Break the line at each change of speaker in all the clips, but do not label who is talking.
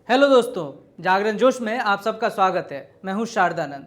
Hello दोस्तों, जागरण जोश में आप सबका स्वागत है। मैं हूं शारदानंद।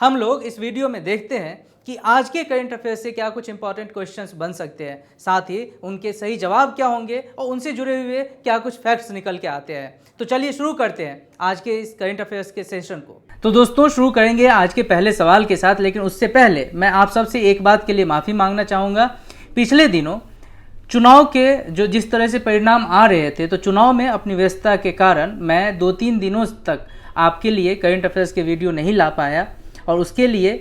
हम लोग इस वीडियो में देखते हैं कि आज के करंट अफेयर्स से क्या कुछ इंपॉर्टेंट क्वेश्चंस बन सकते हैं, साथ ही उनके सही जवाब क्या होंगे और उनसे जुड़े हुए क्या कुछ फैक्ट्स निकल के आते हैं। तो चलिए शुरू करते हैं आज के इस करंट अफेयर्स के सेशन को। तो दोस्तों शुरू करेंगे आज के पहले सवाल के साथ, लेकिन उससे पहले मैं आप सबसे एक बात के लिए माफ़ी मांगना चाहूँगा। पिछले दिनों चुनाव के जो जिस तरह से परिणाम आ रहे थे, तो चुनाव में अपनी व्यस्तता के कारण मैं 2-3 दिनों तक आपके लिए करंट अफेयर्स के वीडियो नहीं ला पाया, और उसके लिए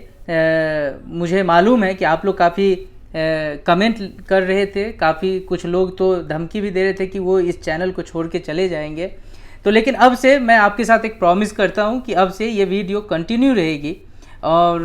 मुझे मालूम है कि आप लोग काफ़ी कमेंट कर रहे थे, काफ़ी कुछ लोग तो धमकी भी दे रहे थे कि वो इस चैनल को छोड़ के चले जाएंगे। तो लेकिन अब से मैं आपके साथ एक प्रॉमिस करता हूँ कि अब से ये वीडियो कंटिन्यू रहेगी, और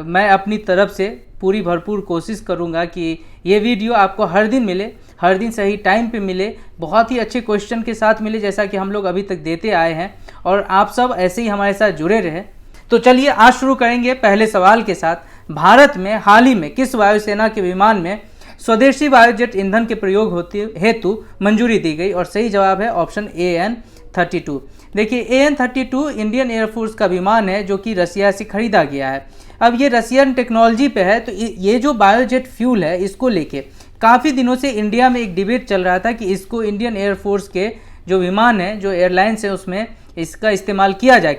मैं अपनी तरफ से पूरी भरपूर कोशिश करूंगा कि ये वीडियो आपको हर दिन मिले, हर दिन सही टाइम पे मिले, बहुत ही अच्छे क्वेश्चन के साथ मिले, जैसा कि हम लोग अभी तक देते आए हैं, और आप सब ऐसे ही हमारे साथ जुड़े रहें। तो चलिए आज शुरू करेंगे पहले सवाल के साथ। भारत में हाल ही में किस वायुसेना के विमान में स्वदेशी बायोजेट ईंधन के प्रयोग हेतु मंजूरी दी गई? और सही जवाब है ऑप्शन AN-32। देखिए AN-32 इंडियन एयरफोर्स का विमान है जो कि रसिया से खरीदा गया है। अब ये रसियन टेक्नोलॉजी पे है, तो ये जो बायोजेट फ्यूल है इसको लेके काफ़ी दिनों से इंडिया में एक डिबेट चल रहा था कि इसको इंडियन एयरफोर्स के जो विमान है, जो एयरलाइंस है, उसमें इसका इस्तेमाल किया जाए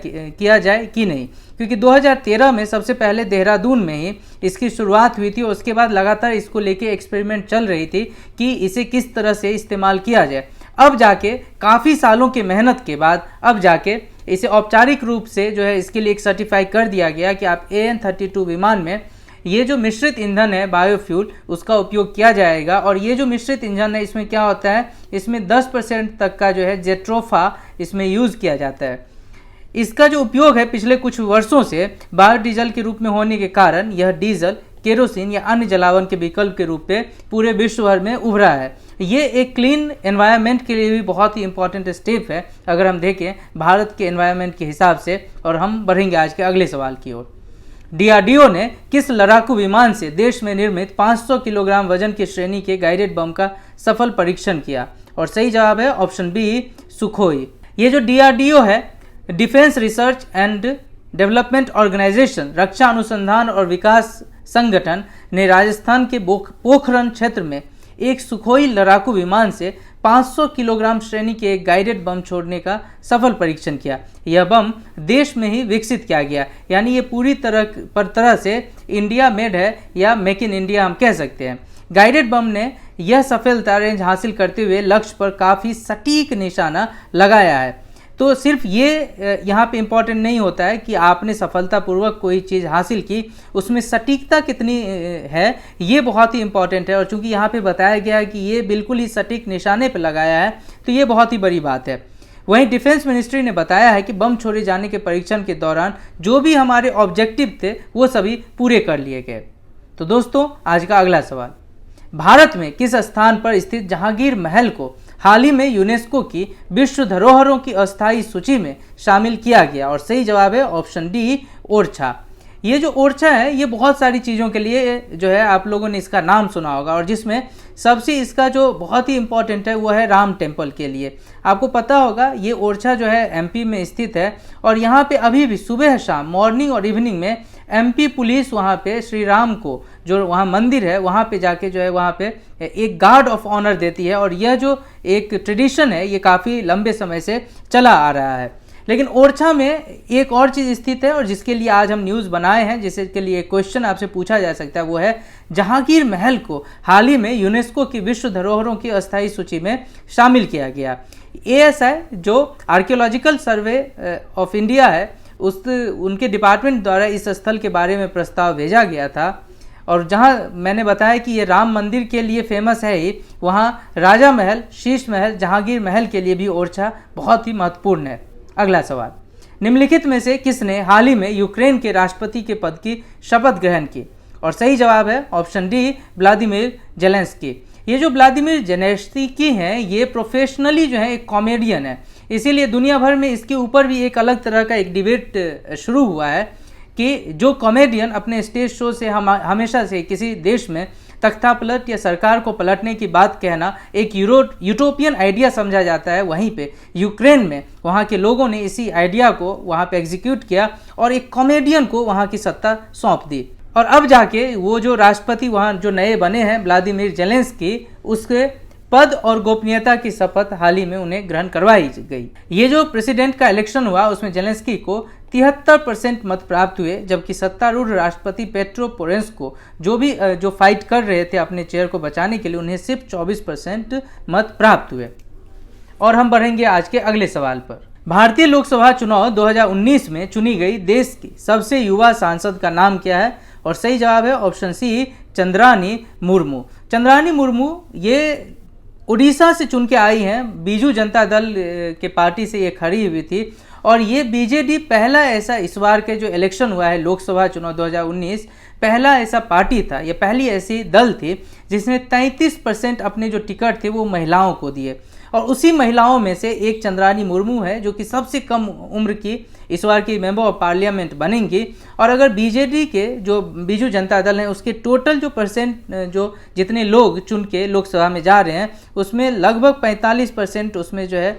कि नहीं, क्योंकि 2013 में सबसे पहले देहरादून में ही इसकी शुरुआत हुई थी, और उसके बाद लगातार इसको लेके एक्सपेरिमेंट चल रही थी कि इसे किस तरह से इस्तेमाल किया जाए। अब जाके काफ़ी सालों की मेहनत के बाद अब जाके इसे औपचारिक रूप से जो है इसके लिए एक सर्टिफाई कर दिया गया कि आप AN-32 विमान में ये जो मिश्रित ईंधन है बायोफ्यूल, उसका उपयोग किया जाएगा। और ये जो मिश्रित ईंधन है इसमें क्या होता है, इसमें 10% तक का जो है जेट्रोफा इसमें यूज़ किया जाता है। इसका जो उपयोग है पिछले कुछ वर्षों से बायोडीजल के रूप में होने के कारण यह डीजल, केरोसिन या अन्य जलावन के विकल्प के रूप में पूरे विश्व भर में उभरा है। ये एक क्लीन एनवायरनमेंट के लिए भी बहुत ही इंपॉर्टेंट स्टेप है अगर हम देखें भारत के एनवायरनमेंट के हिसाब से। और हम बढ़ेंगे आज के अगले सवाल की ओर। DRDO ने किस लड़ाकू विमान से देश में निर्मित 500 किलोग्राम वजन की श्रेणी के गाइडेड बम का सफल परीक्षण किया? और सही जवाब है ऑप्शन B, सुखोई। ये जो DRDO है, defence research and development organisation, रक्षा अनुसंधान और विकास संगठन ने राजस्थान के पोखरण क्षेत्र में एक सुखोई लड़ाकू विमान से 500 किलोग्राम श्रेणी के एक गाइडेड बम छोड़ने का सफल परीक्षण किया। यह बम देश में ही विकसित किया गया, यानी ये पूरी तरह से इंडिया मेड है, या मेक इन इंडिया हम कह सकते हैं। गाइडेड बम ने यह सफलता रेंज हासिल करते हुए लक्ष्य पर काफ़ी सटीक निशाना लगाया है। तो सिर्फ ये यहाँ पे इम्पॉर्टेंट नहीं होता है कि आपने सफलतापूर्वक कोई चीज़ हासिल की, उसमें सटीकता कितनी है ये बहुत ही इम्पॉर्टेंट है। और चूंकि यहाँ पे बताया गया है कि ये बिल्कुल ही सटीक निशाने पे लगाया है, तो ये बहुत ही बड़ी बात है। वहीं डिफेंस मिनिस्ट्री ने बताया है कि बम छोड़े जाने के परीक्षण के दौरान जो भी हमारे ऑब्जेक्टिव थे वो सभी पूरे कर लिए गए। तो दोस्तों आज का अगला सवाल। भारत में किस स्थान पर स्थित जहांगीर महल को हाल ही में यूनेस्को की विश्व धरोहरों की अस्थायी सूची में शामिल किया गया? और सही जवाब है ऑप्शन D, ओरछा। ये जो ओरछा है ये बहुत सारी चीज़ों के लिए जो है आप लोगों ने इसका नाम सुना होगा, और जिसमें सबसे इसका जो बहुत ही इम्पोर्टेंट है वो है राम टेम्पल के लिए। आपको पता होगा ये ओरछा जो है MP में स्थित है, और यहाँ पे अभी भी सुबह शाम, मॉर्निंग और इवनिंग में MP पुलिस वहाँ पे श्री राम को, जो वहाँ मंदिर है वहाँ पे जाके जो है वहाँ पे एक गार्ड ऑफ ऑनर देती है। और यह जो एक ट्रेडिशन है ये काफ़ी लंबे समय से चला आ रहा है। लेकिन ओरछा में एक और चीज़ स्थित है, और जिसके लिए आज हम न्यूज़ बनाए हैं, जिसके लिए क्वेश्चन आपसे पूछा जा सकता है, वो है जहांगीर महल को हाल ही में यूनेस्को की विश्व धरोहरों की अस्थायी सूची में शामिल किया गया। ASI जो आर्कियोलॉजिकल सर्वे ऑफ इंडिया है, उनके डिपार्टमेंट द्वारा इस स्थल के बारे में प्रस्ताव भेजा गया था। और जहां मैंने बताया कि ये राम मंदिर के लिए फेमस है ही, वहां राजा महल, शीश महल, जहांगीर महल के लिए भी ओरछा बहुत ही महत्वपूर्ण है। अगला सवाल। निम्नलिखित में से किसने हाल ही में यूक्रेन के राष्ट्रपति के पद की शपथ ग्रहण की? और सही जवाब है ऑप्शन D, व्लादिमीर जेलेंस्की। ये जो व्लादिमीर जेलेंस्की हैं ये प्रोफेशनली जो है एक कॉमेडियन है, इसीलिए दुनिया भर में इसके ऊपर भी एक अलग तरह का एक डिबेट शुरू हुआ है कि जो कॉमेडियन अपने स्टेज शो से हमेशा से किसी देश में तख्ता पलट या सरकार को पलटने की बात कहना एक यूटोपियन आइडिया समझा जाता है। वहीं पे यूक्रेन में वहाँ के लोगों ने इसी आइडिया को वहाँ पे एग्जीक्यूट किया और एक कॉमेडियन को वहाँ की सत्ता सौंप दी। और अब जाके वो जो राष्ट्रपति वहाँ जो नए बने हैं व्लादिमीर जेलेंस्की, उसके पद और गोपनीयता की शपथ हाल ही में उन्हें ग्रहण करवाई गई। ये जो प्रेसिडेंट का इलेक्शन हुआ उसमें जेलेंस्की को 73% मत प्राप्त हुए, जबकि सत्तारूढ़ राष्ट्रपति पेट्रो पोरोशेंको जो फाइट कर रहे थे अपने चेयर को बचाने के लिए, उन्हें सिर्फ 24% मत प्राप्त हुए। और हम बढ़ेंगे आज के अगले सवाल पर। भारतीय लोकसभा चुनाव 2019 में चुनी गई देश की सबसे युवा सांसद का नाम क्या है? और सही जवाब है ऑप्शन सी, चंद्रानी मुर्मू। चंद्रानी मुर्मू ये उड़ीसा से चुन के आई हैं, बीजू जनता दल के पार्टी से ये खड़ी हुई थी और ये बीजेडी पहला ऐसा इस बार के जो इलेक्शन हुआ है लोकसभा चुनाव 2019, पहला ऐसा पार्टी था, ये पहली ऐसी दल थी जिसने 33% अपने जो टिकट थे वो महिलाओं को दिए। और उसी महिलाओं में से एक चंद्रानी मुर्मू है जो कि सबसे कम उम्र की इस बार की मेंबर ऑफ पार्लियामेंट बनेंगी। और अगर बीजेडी के जो बीजू जनता दल है उसके टोटल जो जो जितने लोग चुन के लोकसभा में जा रहे हैं उसमें लगभग 45% उसमें जो है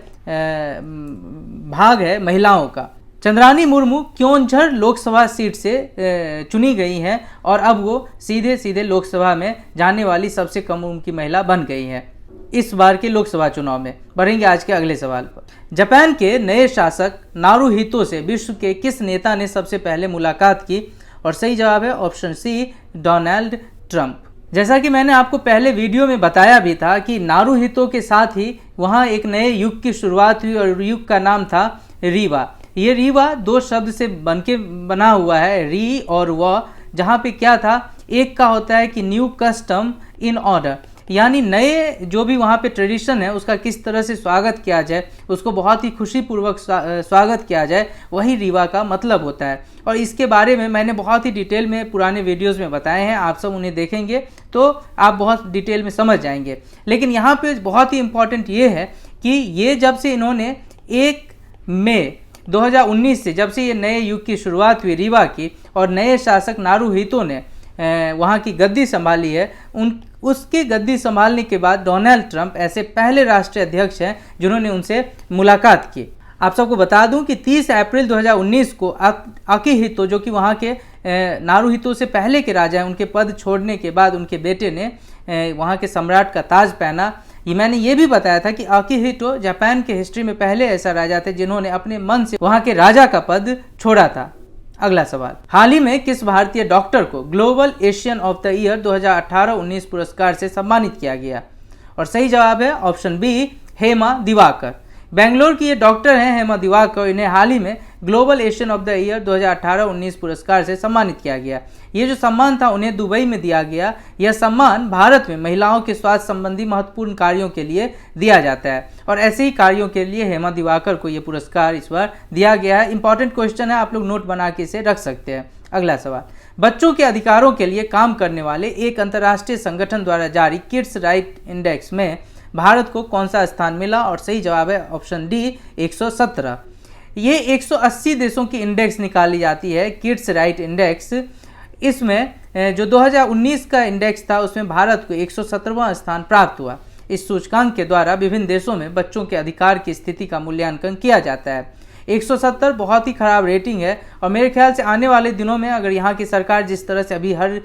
भाग है महिलाओं का। चंद्रानी मुर्मू क्योंझर लोकसभा सीट से चुनी गई हैं और अब वो सीधे लोकसभा में जाने वाली सबसे कम उम्र की महिला बन गई हैं इस बार के लोकसभा चुनाव में। बढ़ेंगे आज के अगले सवाल पर। जापान के नए शासक नारुहितो से विश्व के किस नेता ने सबसे पहले मुलाकात की? और सही जवाब है ऑप्शन सी, डोनाल्ड ट्रंप। जैसा कि मैंने आपको पहले वीडियो में बताया भी था कि नारुहितो के साथ ही वहाँ एक नए युग की शुरुआत हुई और युग का नाम था रीवा। ये रीवा 2 शब्द से बना हुआ है, री और व, जहाँ पे क्या था, एक का होता है कि न्यू कस्टम इन ऑर्डर, यानी नए जो भी वहाँ पे ट्रेडिशन है उसका किस तरह से स्वागत किया जाए, उसको बहुत ही खुशीपूर्वक स्वागत किया जाए, वही रीवा का मतलब होता है। और इसके बारे में मैंने बहुत ही डिटेल में पुराने वीडियोस में बताए हैं, आप सब उन्हें देखेंगे तो आप बहुत डिटेल में समझ जाएंगे। लेकिन यहाँ पे बहुत ही इम्पॉर्टेंट ये है कि ये जब से इन्होंने 1 मई 2019 से जब से ये नए युग की शुरुआत हुई रीवा की और नए शासक नारुहितो ने वहाँ की गद्दी संभाली है, उसके गद्दी संभालने के बाद डोनाल्ड ट्रंप ऐसे पहले राष्ट्रीय अध्यक्ष हैं जिन्होंने उनसे मुलाकात की। आप सबको बता दूं कि 30 अप्रैल 2019 को आकिहितो, जो कि वहाँ के नारुहितो से पहले के राजा हैं, उनके पद छोड़ने के बाद उनके बेटे ने वहाँ के सम्राट का ताज पहना। मैंने ये भी बताया था कि आकिहितो जापान के हिस्ट्री में पहले ऐसा राजा थे जिन्होंने अपने मन से वहाँ के राजा का पद छोड़ा था। अगला सवाल, हाल ही में किस भारतीय डॉक्टर को global Asian of the year 2018-19 पुरस्कार से सम्मानित किया गया? और सही जवाब है ऑप्शन बी, हेमा दिवाकर। बेंगलोर की ये डॉक्टर हैं हेमा दिवाकर, इन्हें हाल ही में global Asian of the year 2018-19 पुरस्कार से सम्मानित किया गया। ये जो सम्मान था उन्हें दुबई में दिया गया। यह सम्मान भारत में महिलाओं के स्वास्थ्य संबंधी महत्वपूर्ण कार्यों के लिए दिया जाता है और ऐसे ही कार्यों के लिए हेमा दिवाकर को ये पुरस्कार इस बार दिया गया है। इंपॉर्टेंट क्वेश्चन है, आप लोग नोट बना के इसे रख सकते हैं। अगला सवाल, बच्चों के अधिकारों के लिए काम करने वाले एक अंतर्राष्ट्रीय संगठन द्वारा जारी किड्स राइट इंडेक्स में भारत को कौन सा स्थान मिला? और सही जवाब है ऑप्शन डी, 117। ये 180 देशों की इंडेक्स निकाली जाती है, किड्स राइट इंडेक्स। इसमें जो 2019 का इंडेक्स था उसमें भारत को 117वां स्थान प्राप्त हुआ। इस सूचकांक के द्वारा विभिन्न देशों में बच्चों के अधिकार की स्थिति का मूल्यांकन किया जाता है। 170 बहुत ही खराब रेटिंग है और मेरे ख्याल से आने वाले दिनों में अगर यहाँ की सरकार जिस तरह से अभी हर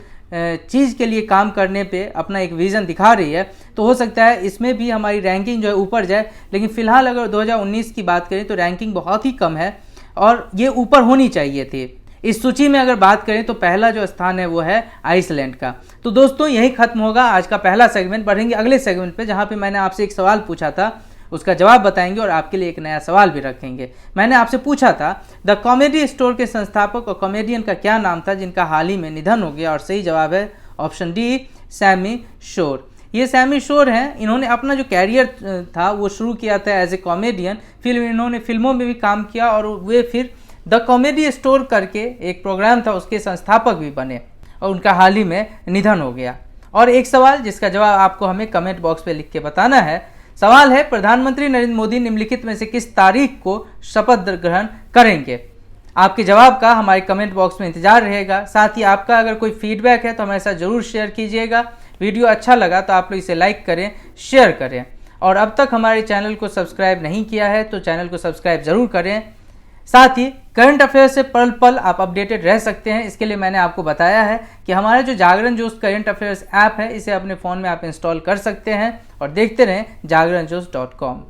चीज़ के लिए काम करने पे अपना एक विज़न दिखा रही है तो हो सकता है इसमें भी हमारी रैंकिंग जो है ऊपर जाए। लेकिन फिलहाल अगर 2019 की बात करें तो रैंकिंग बहुत ही कम है और ये ऊपर होनी चाहिए थी। इस सूची में अगर बात करें तो पहला जो स्थान है वो है आइसलैंड का। तो दोस्तों यही खत्म होगा आज का पहला सेगमेंट। बढ़ेंगे अगले सेगमेंट पे जहाँ पे मैंने आपसे एक सवाल पूछा था, उसका जवाब बताएंगे और आपके लिए एक नया सवाल भी रखेंगे। मैंने आपसे पूछा था द कॉमेडी स्टोर के संस्थापक और कॉमेडियन का क्या नाम था जिनका हाल ही में निधन हो गया? और सही जवाब है ऑप्शन डी, सैमी शोर। ये सैमी शोर हैं, इन्होंने अपना जो कैरियर था वो शुरू किया था एज ए कॉमेडियन, फिर इन्होंने फिल्मों में भी काम किया और वे फिर द कॉमेडी स्टोर करके एक प्रोग्राम था उसके संस्थापक भी बने और उनका हाल ही में निधन हो गया। और एक सवाल जिसका जवाब आपको हमें कमेंट बॉक्स पे लिख के बताना है। सवाल है, प्रधानमंत्री नरेंद्र मोदी निम्नलिखित में से किस तारीख को शपथ ग्रहण करेंगे? आपके जवाब का हमारे कमेंट बॉक्स में इंतजार रहेगा। साथ ही आपका अगर कोई फीडबैक है तो हमारे साथ जरूर शेयर कीजिएगा। वीडियो अच्छा लगा तो आप लोग इसे लाइक करें, शेयर करें, और अब तक हमारे चैनल को सब्सक्राइब नहीं किया है तो चैनल को सब्सक्राइब जरूर करें। साथ ही करंट अफेयर से पल पल आप अपडेटेड रह सकते हैं। इसके लिए मैंने आपको बताया है कि हमारा जो जागरण जोश करंट अफेयर्स ऐप है, इसे अपने फ़ोन में आप इंस्टॉल कर सकते हैं और देखते रहें जागरणजोश.com।